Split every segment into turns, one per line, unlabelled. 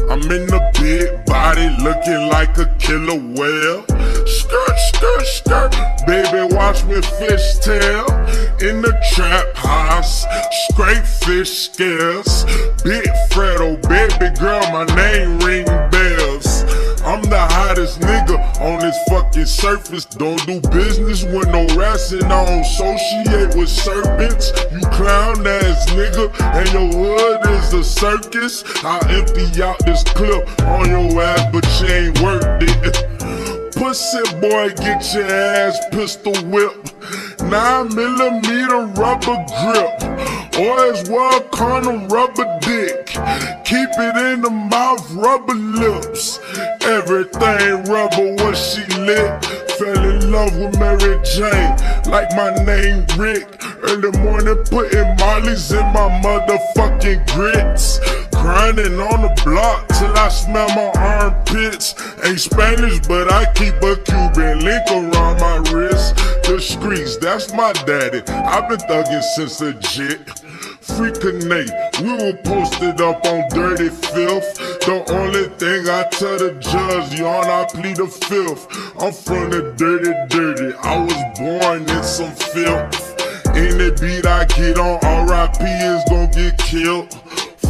I'm in the big body looking like a killer whale. Skirt, skirt, skirt, baby watch me fishtail. In the trap house, scrape fish scales. Big Fredo, baby girl, my name ring bells. I'm the hottest nigga on this fucking surface. Don't do business with no rats and I don't associate with serpents. You clown ass nigga and your hood is a circus. I'll empty out this clip on your ass but you ain't worth it. Pussy boy, get your ass pistol whipped. 9mm rubber grip, or as well condom rubber dick. Keep it in the mouth, rubber lips. Everything rubber when she lit. Fell in love with Mary Jane, like my name Rick. Early morning putting mollies in my motherfucking grits. Grinding on the block till I smell my armpits. Ain't Spanish, but I keep a Cuban link around my wrist. The streets, that's my daddy. I've been thugging since a jit. Freakinate, we were posted up on dirty filth. The only thing I tell the judge, yawn, I plead the fifth. I'm from the dirty. I was born in some filth. Any beat I get on, R.I.P. is gon' get killed.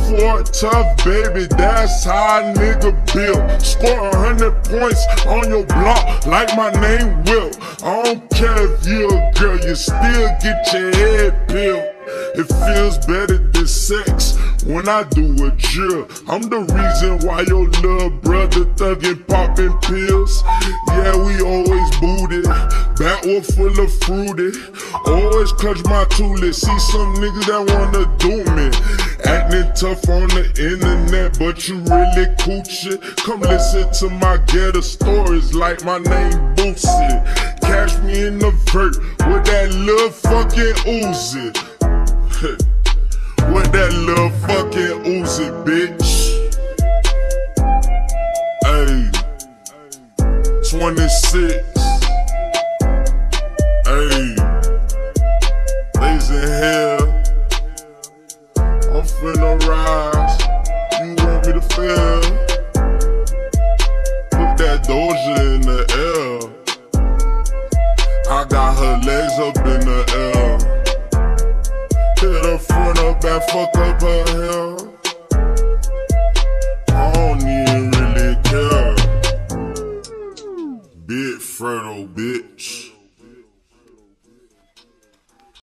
For tough, baby, that's how a nigga built. Score 100 points on your block like my name Will. I don't care if you're a girl, you still get your head peeled. It feels better than sex when I do a drill. I'm the reason why your little brother thuggin' poppin' pills. Yeah, we always booted, backward full of fruity. Always clutch my toolie, see some niggas that wanna do me. Acting tough on the internet, but you really coochie. Come listen to my ghetto stories like my name Boosie. Catch me in the vert with that little fucking Uzi. With that little fucking Uzi, bitch. Ayy, 26. Ayy, days in hell. I'm finna rise. You want me to fail? Put that Doja in the air. I got her legs up in the air. Hit her front, her back, fuck up her hair.